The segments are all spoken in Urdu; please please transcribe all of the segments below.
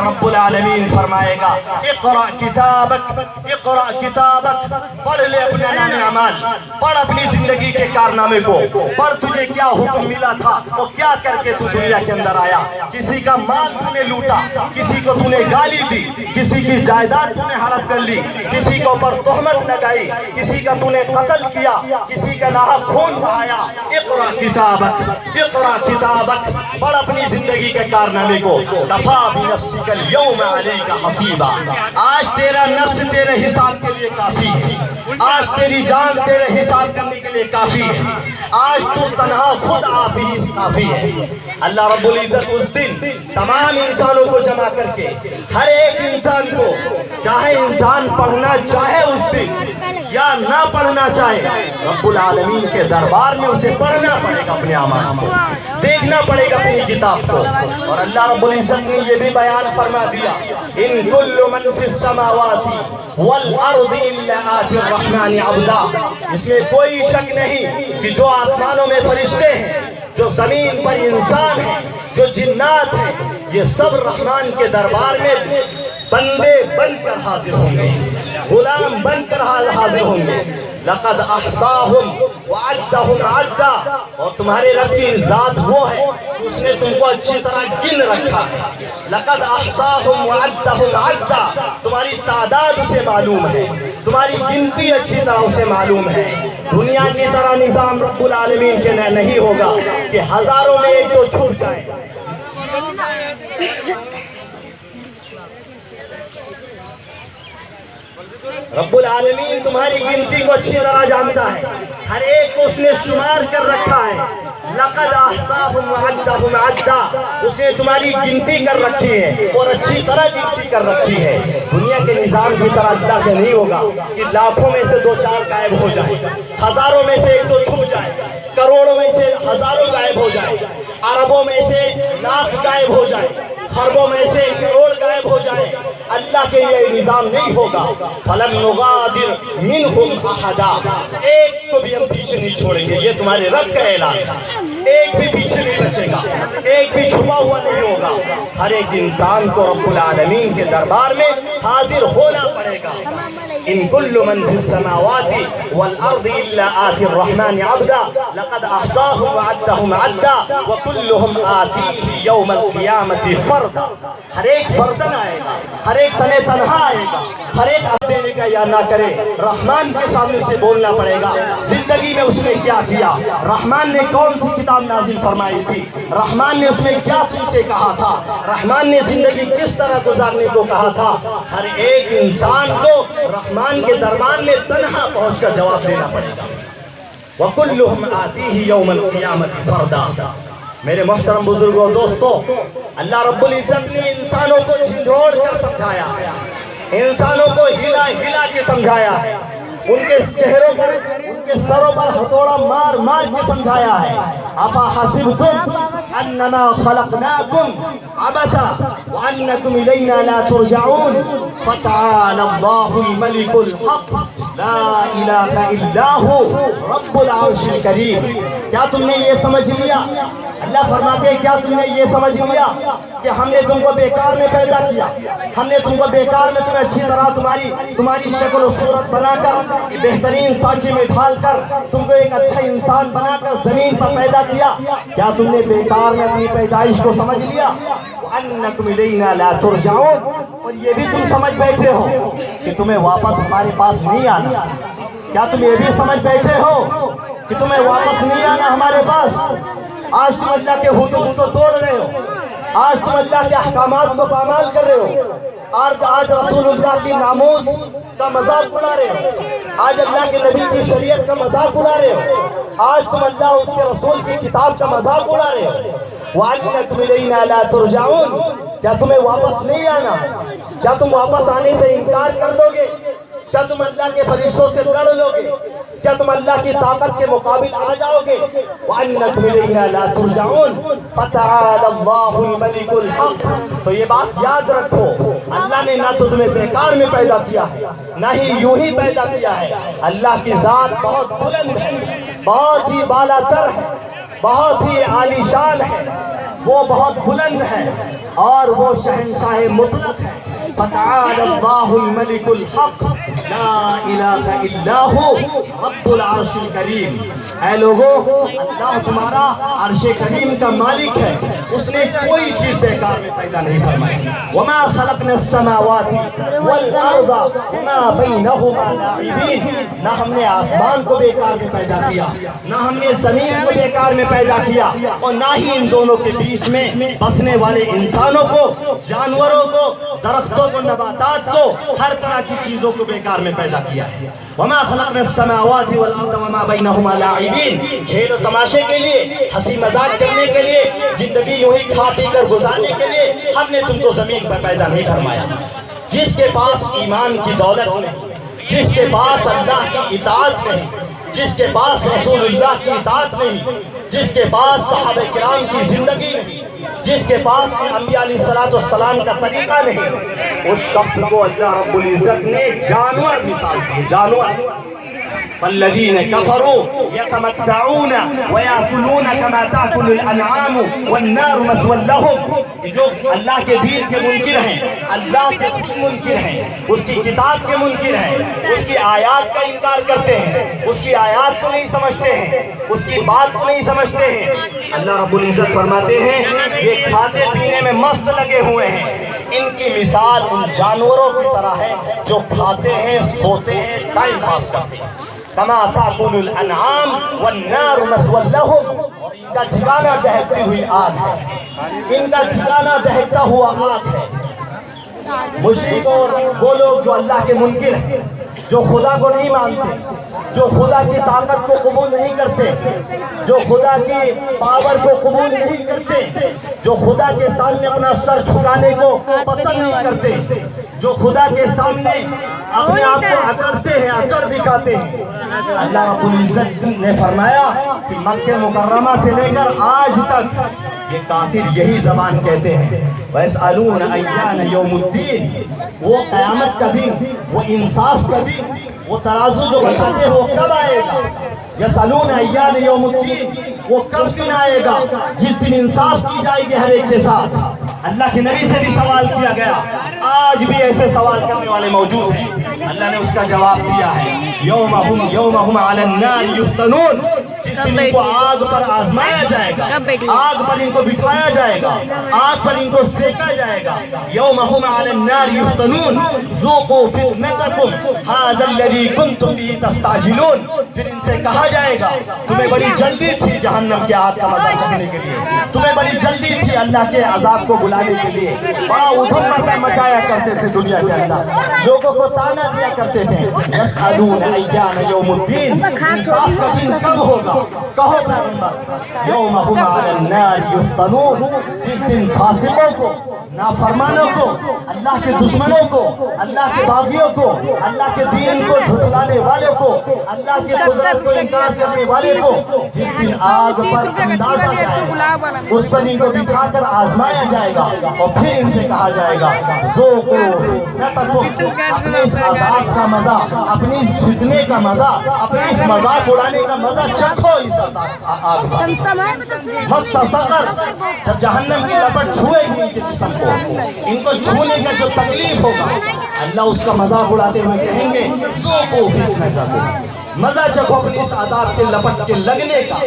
رب العالمین فرمائے گا اقرأ کتابک، پڑھ لے اپنا نام اعمال، پڑھ اپنی زندگی کے کارنامے کو، پڑھ تجھے کیا حکم ملا تھا وہ کیا کر کے تو دنیا کے اندر آیا۔ کسی کا مال تو نے لوٹا، کسی کو تو نے گالی دی، کسی کی جائیداد تو نے ہڑپ کر لی، کسی کو پر تہمت لگائی، کسی کا تو نے قتل کیا، کسی کا ناحق خون بہایا۔ اقرأ کتابک، پڑھ اپنی زندگی کے کارنامے کو۔ کفا بنفسک اليوم علیک حسیبا، آج تیرا نفس تیرے حساب کے لیے کافی ہے، آج تیری جان تیرے حساب کرنے کے لیے کافی ہے، آج تو تنہا خود آپ ہی کافی ہے۔ اللہ رب العزت اس دن تمام انسانوں کو جمع کر کے، ہر ایک انسان کو، چاہے انسان پڑھنا چاہے اس دن یا نہ پڑھنا چاہے، رب العالمین کے دربار میں اسے پڑھنا پڑے گا، اپنے اعمال کو دیکھنا پڑے گا، اپنی کتاب کو۔ اور اللہ رب العزت نے یہ بھی بیان فرما دیا ان کل من فی السماوات والارض الا آتی الرحمن عبدا، اس میں کوئی شک نہیں کہ جو آسمانوں میں فرشتے ہیں، جو زمین پر انسان ہیں، جو جنات ہیں، یہ سب رحمان کے دربار میں بندے بن کر حاضر ہوں گے، غلام بن کر حاضر ہوں گے۔ لقد احصاہم وعدہم عدا، اور تمہارے رب کی ذات وہ ہے اس نے تم کو اچھی طرح گن رکھا ہے۔ لقد احصاہم وعدہم عدا، تمہاری تعداد اسے معلوم ہے، تمہاری گنتی اچھی طرح اسے معلوم ہے۔ دنیا کی طرح نظام رب العالمین کے نہیں ہوگا کہ ہزاروں میں ایک تو چھوٹ جائے۔ رب العالمین تمہاری گنتی کو اچھی طرح جانتا ہے، ہر ایک کو اس نے شمار کر رکھا ہے۔ لقد احصاہم وعدہم عدا، اس نے تمہاری گنتی کر رکھی ہے اور اچھی طرح گنتی کر رکھی ہے۔ دنیا کے نظام کی طرح اللہ سے نہیں ہوگا کہ لاکھوں میں سے دو چار غائب ہو جائے، ہزاروں میں سے ایک دو چھپ جائے، کروڑوں میں سے ہزاروں غائب ہو جائے، اربوں میں سے لاکھ غائب ہو جائے، خربوں میں سے کروڑ غائب ہو جائے۔ اللہ کے یہ نظام نہیں ہوگا۔ فَلَمْ نُغَادِرْ مِنْهُمْ أَحَدًا، ایک کو بھی ہم پیچھے نہیں چھوڑیں گے، یہ تمہارے رب کا اعلان ہے۔ ایک بھی پیچھے نہیں بچے گا، ایک بھی چھپا ہوا نہیں ہوگا۔ ہر ایک انسان کو رب العالمین کے دربار میں حاضر ہونا پڑے گا۔ ان كل من في السماوات والارض الا آتي الرحمن عبدا لقد احصاهم وعدهم عدا وكلهم آتيه يوم القيامة فردا، ہر ایک فردن آئے گا، ہر ایک تنہا آئے گا، ہر ایک اب دینے کا یا نہ کرے، رحمان کے سامنے سے بولنا پڑے گا۔ زندگی میں اس نے کیا کیا، رحمان نے کون سی کتاب نازل فرمائی تھی، رحمان نے اس میں کیا تم سے کہا تھا، رحمان نے زندگی کس طرح گزارنے کو کہا تھا، ہر ایک انسان کو رحمان کے دربار میں تنہا پہنچ کر جواب دینا پڑے گا۔ وَكُلُّهُمْ آتِيهِ يَوْمَ الْقِيَامَةِ فَرْدًا۔ میرے محترم بزرگوں دوستو، اللہ رب العزت نے انسانوں کو جھنجھوڑ کر سمجھایا، انسانوں کو ہلا ہلا کے سمجھایا ہے، ان کے چہروں پر، ان کے سروں پر ہتھوڑا مار مار کے سمجھایا ہے۔ أَفَحَسِبْتُمْ أَنَّمَا خَلَقْنَاكُمْ عَبَثًا وَأَنَّكُمْ إِلَيْنَا لَا تُرْجَعُونَ فَتَعَالَى اللَّهُ الْمَلِكُ الْحَقُّ لا الہ الا هو رب العرش الکریم۔ کیا تم نے یہ سمجھ لیا، اللہ فرماتے ہیں کیا تم نے یہ سمجھ لیا کہ ہم نے تم کو بیکار میں پیدا کیا، ہم نے تم کو بیکار میں تمہیں اچھی طرح تمہاری شکل و صورت بنا کر، بہترین سانچے میں ڈھال کر تم کو ایک اچھا انسان بنا کر زمین پر پیدا کیا، کیا تم نے بیکار میں اپنی پیدائش کو سمجھ لیا؟ وَأَنَّكُمْ إِلَيْنَا لَا تُرْجَعُونَ، اور یہ بھی تم سمجھ بیٹھے ہو کہ تمہیں واپس ہمارے پاس نہیں آنا۔ کیا تم یہ بھی سمجھ بیٹھے ہو کہ تمہیں واپس نہیں آنا ہمارے پاس؟ آج تم اللہ کے حدود کو توڑ رہے ہو، آج تم اللہ کے احکامات کو پامال کر رہے ہو، آج رسول اللہ کی ناموس کا مذاق اڑا رہے ہو، آج اللہ کے نبی کی شریعت کا مذاق اڑا رہے ہو، آج تم اللہ اس کے رسول کی کتاب کا مذاق اڑا رہے ہو۔ وَأَنَّكُمْ إِلَيْنَا لَا تُرْجَعُونَ، کیا تمہیں واپس نہیں آنا؟ کیا تم واپس آنے سے انکار کر دو گے؟ کیا تم اللہ کے فرشتوں سے لڑ لو گے؟ کیا تم اللہ کی طاقت کے مقابل آ جاؤ گے؟ وَأَنَّكُمْ إِلَيْنَا لَا تُرْجَعُونَ فَتَعَالَى اللَّهُ الْمَلِكُ الْحَقُّ۔ تو یہ بات یاد رکھو، اللہ نے نہ تو تمہیں بیکار میں پیدا کیا ہے، نہ ہی یوں ہی پیدا کیا ہے۔ اللہ کی ذات بہت بلند ہے، بہت ہی بالا تر ہے، بہت ہی عالی شان ہے۔ وہ بہت بلند ہے اور وہ شہنشاہ مطلق ہے۔ فتعالى اللہ الملک الحق لا الہ الا ہو رب العرش الکریم۔ اے لوگوں، اللہ تمہارا عرش کریم کا مالک ہے، اس نے کوئی چیز بیکار میں پیدا نہیں فرمائی۔ وما خلقنا السماوات والارض وما بینہما لاعبین۔ نہ ہم نے آسمان کو بیکار میں پیدا کیا، نہ ہم نے زمین کو بیکار میں پیدا کیا، اور نہ ہی ان دونوں کے بیچ میں بسنے والے انسانوں کو، جانوروں کو، درختوں کو، نباتات کو، ہر طرح کی چیزوں کو بیکار میں پیدا کیا ہے۔ وما خلقنا السماوات والارض وما بینہما لاعبین۔ کھیل و تماشے کے لیے، ہنسی مذاق کرنے کے لیے، زندگی یوں ہی کھا پی کر گزارنے کے لیے ہم نے تم کو زمین پر پیدا نہیں فرمایا۔ جس کے پاس ایمان کی دولت نہیں، جس کے پاس اللہ کی اطاعت نہیں، جس کے پاس رسول اللہ کی اطاعت نہیں، جس کے پاس صحابہ کرام کی زندگی نہیں، جس کے پاس انبیاء علیہ السلام کا طریقہ نہیں، اس شخص کو اللہ رب العزت نے جانور مثال دی، جانور۔ والذین کفروا یتمتعون ویاکلون کما تاکل الانعام والنار مثوی لهم۔ جو اللہ کے دین کے منکر ہیں، اللہ کے خود منکر ہیں، اس کی کتاب کے منکر ہیں، اس کی آیات کا انکار کرتے ہیں، اس کی آیات کو نہیں سمجھتے ہیں، اس کی بات کو نہیں سمجھتے ہیں، اللہ رب العزت فرماتے ہیں یہ کھاتے پینے میں مست لگے ہوئے ہیں۔ ان کی مثال ان جانوروں کی طرح ہے جو کھاتے ہیں، سوتے ہیں، ٹائم پاس کرتے ہیں۔ کما تاکل الانعام والنار مثوی لهم۔ اور ان کا ٹھکانہ دہکتی ہوئی آگ ہے، ان کا ٹھکانہ دہکتا ہوا آگ ہے۔ مشرک اور وہ لوگ جو اللہ کے منکر ہیں، جو خدا کو نہیں مانتے، جو خدا کی طاقت کو قبول نہیں کرتے، جو خدا کی پاور کو قبول نہیں کرتے، جو خدا کے سامنے اپنا سر جھکانے کو پسند نہیں کرتے، جو خدا کے سامنے اپنے آپ کو اکڑتے ہیں، اکڑ دکھاتے ہیں، اللہ رب العزت نے فرمایا کہ مکہ مکرمہ سے لے کر آج تک یہ کافر یہی زبان کہتے ہیں، وَيَسْأَلُونَ أَيَّانَ يَوْمُ الدِّينِ۔ وہ قیامت کا دن، وہ انصاف کا دن، وہ ترازو جو بتاتے ہیں وہ کب آئے گا؟ یسألون ایان یوم الدین، وہ کب دن آئے گا جس دن انصاف کی جائے گی ہر ایک کے ساتھ۔ اللہ کے نبی سے بھی سوال کیا گیا، آج بھی ایسے سوال کرنے والے موجود ہیں، اللہ نے اس کا جواب دیا ہے، یوم علی النار یفتنون۔ جس دن ان کو آگ پر آزمایا جائے گا، آگ پر ان کو بٹھایا جائے گا، آگ پر ان کو سینکا جائے گا۔ یوم علی النار یفتنون ذوقوا فتنتکم ھذا الذی کنتم بہ تستعجلون۔ پھر ان سے کہا جائے گا تمہیں بڑی جلدی تھی جہنم کے آگ کا مزہ چکھنے کے لیے، تمہیں بڑی جلدی تھی اللہ کے عذاب کو بلانے کے لیے، بڑا ادھم مچایا کرتے تھے دنیا کے اندر، لوگوں کو تانا دیا کرتے تھے۔ یسألون ایان یوم الدین، انصاف کا دن کب ہوگا؟ کہو پیغمبر، یوم هم علی النار یفتنون، جس دن فاسقوں کو، نافرمانوں کو، اللہ کے دشمنوں کو، اللہ کے باغیوں کو، اللہ کے دین کو جھٹلانے والوں کو، اللہ کے قدرت کو انکار کرنے والے کو جس دن آگ پر اندازہ جائے گا، اس پر ان کو بٹھا کر آزمایا جائے گا، اور پھر ان سے کہا جائے گا ذوقوا فتنتکم، اپنے اس عذاب کا مزہ، اپنی اس فتنے کا مزہ، اپنے اس مذاق اڑانے کا مزہ چکھو اس آگ پر۔ مس سقر، جب جہنم کی لپٹ چھوئے گی ان کے جسم کو، ان کو چھونے کا جو تکلیف ہوگا، اللہ اس کا مذاق اڑاتے ہوئے کہیں گے ذوقوا فتنتکم، مزہ چکھو اپنی اس عذاب کے لپٹ کے لگنے کا۔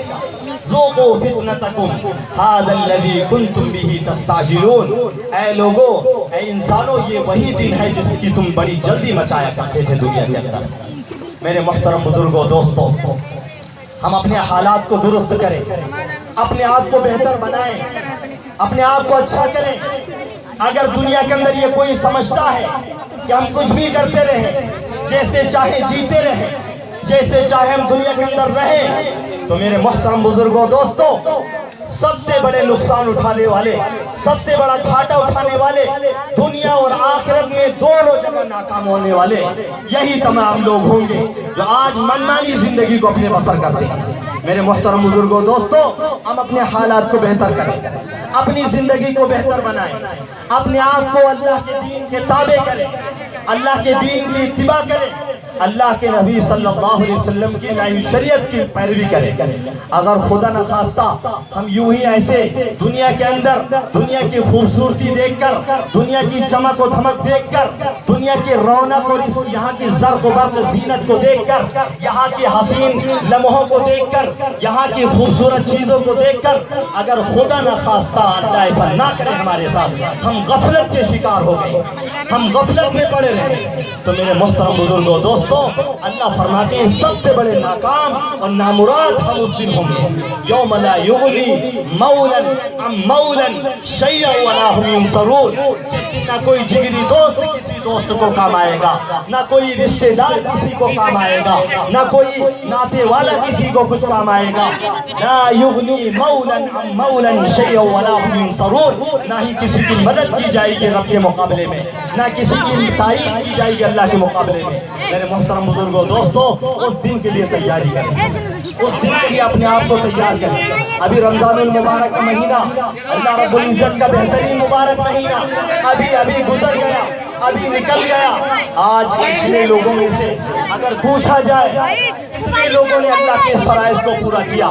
ذوقوا فتنتکم ھذا الذی کنتم بہ تستعجلون۔ اے لوگو، اے انسانوں، یہ وہی دن ہے جس کی تم بڑی جلدی مچایا کرتے تھے دنیا کے اندر۔ میرے محترم بزرگوں، دوستوں، ہم اپنے حالات کو درست کریں، اپنے آپ کو بہتر بنائیں، اپنے آپ کو اچھا کریں۔ اگر دنیا کے اندر یہ کوئی سمجھتا ہے کہ ہم کچھ بھی کرتے رہیں، جیسے چاہے جیتے رہیں، جیسے چاہے ہم دنیا کے اندر رہیں، تو میرے محترم بزرگوں، دوستوں، سب سے بڑے نقصان اٹھانے والے، سب سے بڑا گھاٹا اٹھانے والے، دنیا اور آخرت میں دونوں جگہ ناکام ہونے والے یہی تمام لوگ ہوں گے جو آج منمانی زندگی کو اپنے بسر کرتے ہیں۔ میرے محترم بزرگوں، دوستوں، ہم اپنے حالات کو بہتر کریں، اپنی زندگی کو بہتر بنائیں، اپنے آپ کو اللہ کے دین کے تابع کریں، اللہ کے دین کی اتباع کریں، اللہ کے نبی صلی اللہ علیہ وسلم کی نئی شریعت کی پیروی کریں۔ اگر خدا نخواستہ ہم یوں ہی ایسے دنیا کے اندر دنیا کی خوبصورتی دیکھ کر، دنیا کی چمک و دھمک دیکھ کر، دنیا کی رونق اور اس یہاں کی زرق و برق زینت کو دیکھ کر، یہاں کی حسین لمحوں کو دیکھ کر، یہاں کی خوبصورت چیزوں کو دیکھ کر اگر خدا نخواستہ اللہ ایسا نہ کرے ہمارے ساتھ، ہم غفلت کے شکار ہو گئے، ہم غفلت میں پڑے رہے، تو میرے محترم بزرگوں دوستوں، اللہ فرماتے ہیں سب سے بڑے ناکام اور نامراد ہم اس دن ہوں گے، یوم لا یغنی مولا عن مولا شیئا ولا هم ینصرون، جس دن نہ کوئی جگری دوست کسی دوست کو کام آئے گا، نہ کوئی رشتہ دار کسی کو کام آئے گا، نہ کوئی ناتے والا کسی کو کچھ کام آئے گا، لا یغنی مولا عن مولا شیئا ولا هم ینصرون، نہ ہی کسی کی مدد کی جائے گی رب کے مقابلے میں، نہ کسی کی تائید کی جائے گی اللہ کے مقابلے میں۔ میرے محترم بزرگوں دوستوں، اس دن کے لیے تیاری کریں، اس دن کے لیے اپنے آپ کو تیار کریں۔ ابھی رمضان المبارک کا مہینہ، اللہ رب العزت کا بہترین مبارک مہینہ ابھی گزر گیا، ابھی نکل گیا۔ آج اتنے لوگوں میں سے اگر پوچھا جائے کتنے لوگوں نے اللہ کے فرائض کو پورا کیا،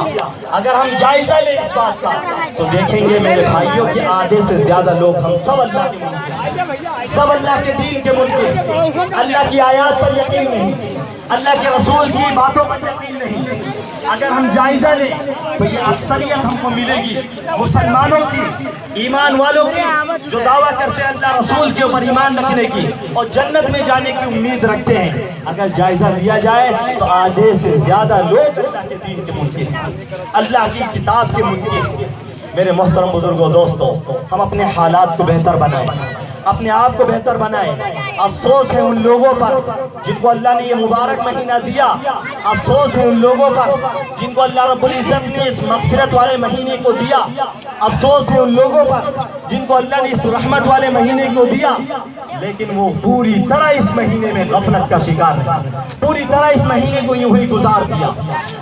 اگر ہم جائزہ لیں اس بات کا تو دیکھیں گے میرے بھائیوں کہ آدھے سے زیادہ لوگ ہم سب اللہ کے منکر، سب اللہ کے دین کے منکر، اللہ کی آیات پر یقین نہیں، اللہ کے رسول کی باتوں پر یقین نہیں۔ اگر ہم جائزہ لیں تو یہ اکثریت ہم کو ملے گی مسلمانوں کی، ایمان والوں کی، جو دعویٰ کرتے ہیں اللہ رسول کے اوپر ایمان رکھنے کی اور جنت میں جانے کی امید رکھتے ہیں۔ اگر جائزہ لیا جائے تو آدھے سے زیادہ لوگ اللہ کے دین کے منکر ہیں، اللہ کی کتاب کے منکر ہیں۔ میرے محترم بزرگوں دوستوں، ہم اپنے حالات کو بہتر بنائیں، اپنے آپ کو بہتر بنائیں۔ افسوس ہے ان لوگوں پر جن کو اللہ نے یہ مبارک مہینہ دیا، افسوس ہے ان لوگوں پر جن کو اللہ رب العزت نے اس مغفرت والے مہینے کو دیا، افسوس ہے ان لوگوں پر جن کو اللہ نے اس رحمت والے مہینے کو دیا، لیکن وہ پوری طرح اس مہینے میں غفلت کا شکار ہے، پوری طرح اس مہینے کو یوں ہی گزار دیا،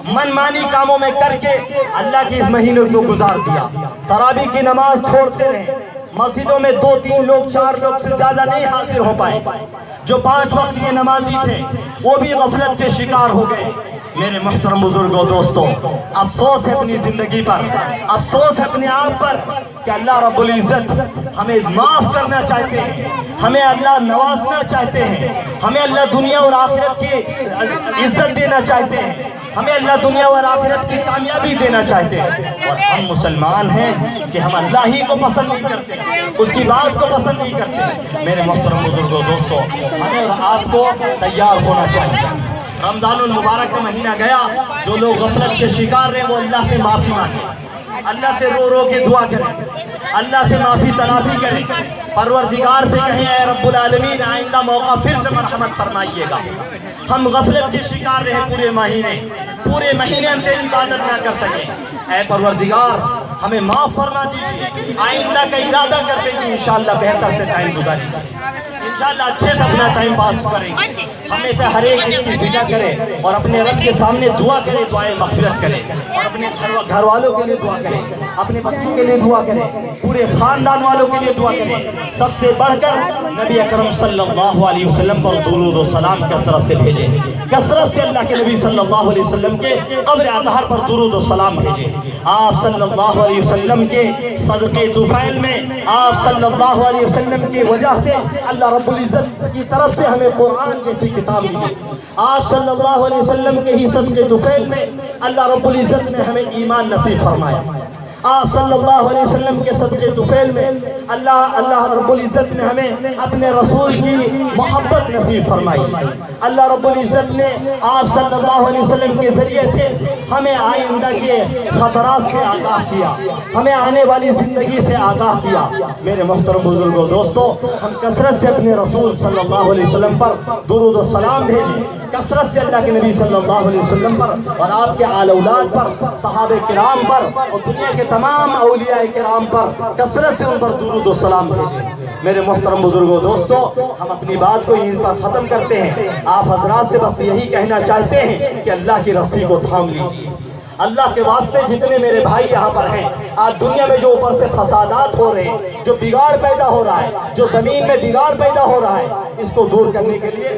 من مانی کاموں میں کر کے اللہ کے اس مہینے کو گزار دیا۔ تراویح کی نماز چھوڑتے رہے، مسجدوں میں 2-3 لوگ 4 لوگ سے زیادہ نہیں حاضر ہو پائے، جو 5 وقت کے نمازی تھے وہ بھی غفلت کے شکار ہو گئے۔ میرے محترم بزرگوں دوستوں، افسوس ہے اپنی زندگی پر، افسوس ہے اپنے آپ پر کہ اللہ رب العزت ہمیں معاف کرنا چاہتے ہیں، ہمیں اللہ نوازنا چاہتے ہیں، ہمیں اللہ دنیا اور آخرت کی عزت دینا چاہتے ہیں، ہمیں اللہ دنیا اور آخرت کی کامیابی دینا چاہتے ہیں، اور ہم مسلمان ہیں کہ ہم اللہ ہی کو پسند نہیں کرتے، اس کی بات کو پسند نہیں کرتے۔ میرے محترم بزرگوں دوستوں، ہمیں اور آپ کو تیار ہونا چاہیے۔ رمضان المبارک کا مہینہ گیا، جو لوگ غفلت کے شکار رہے وہ اللہ سے معافی مانگیں، اللہ سے رو رو کے دعا کریں، اللہ سے معافی تلافی کریں، پروردگار سے کہیں اے رب العالمین آئندہ موقع پھر سے مرحمت فرمائیے گا۔ ہم غفلت کے شکار رہے پورے مہینے ہم تیری عبادت نہ کر سکیں، اے پروردگار ہمیں معاف فرما دیجیے، آئندہ کا ارادہ کرتے ہیں کہ انشاءاللہ بہتر سے ٹائم گزاریں گے، انشاءاللہ اچھے سے اپنا ٹائم پاس کریں گے، ہمیشہ ہر ایک چیز کی فکر کریں اور اپنے رب کے سامنے دعا کریں، دعائیں مغفرت کریں اور اپنے گھر والوں کے لیے دعا کریں، اپنے بچوں کے لیے دعا کریں، پورے خاندان والوں کے لیے دعا کریں۔ سب سے بڑھ کر نبی اکرم صلی اللہ علیہ وسلم پر درود و سلام کثرت سے بھیجیں، کثرت سے اللہ کے نبی صلی اللہ علیہ وسلم کے قبر اطہر پر درود و سلام بھیجیں۔ آپ صلی اللہ علیہ وسلم کے صدقے طفیل میں، آپ صلی اللہ علیہ وسلم کی وجہ سے اللہ رب العزت کی طرف سے ہمیں قرآن جیسی کتاب ملی، آپ صلی اللہ علیہ وسلم کے ہی صدقے طفیل میں اللہ رب العزت نے ہمیں ایمان نصیب فرمایا، آپ صلی اللہ علیہ وسلم کے صدقے طفیل میں اللہ رب العزت نے ہمیں اپنے رسول کی محبت نصیب فرمائی، اللہ رب العزت نے آپ صلی اللہ علیہ وسلم کے ذریعے سے ہمیں آئندہ کے خطرات سے آگاہ کیا، ہمیں آنے والی زندگی سے آگاہ کیا۔ میرے محترم بزرگوں دوستوں، ہم کثرت سے اپنے رسول صلی اللہ علیہ وسلم پر درود و سلام بھیجیں، کثرت سے اللہ کے نبی صلی اللہ علیہ وسلم پر اور آپ کے آل اولاد پر، صحابہ کرام پر اور دنیا کے تمام اولیاء کرام پر کثرت سے ان پر درود و سلام بھیجیں۔ میرے محترم بزرگوں دوستوں، ہم اپنی بات کو یہیں پر ختم کرتے ہیں۔ آپ حضرات سے بس یہی کہنا چاہتے ہیں کہ اللہ کی رسی کو تھام لیجیے، اللہ کے واسطے جتنے میرے بھائی یہاں پر ہیں، آج دنیا میں جو اوپر سے فسادات ہو رہے ہیں، جو بگاڑ پیدا ہو رہا ہے، جو زمین میں بگاڑ پیدا ہو رہا ہے، اس کو دور کرنے کے لیے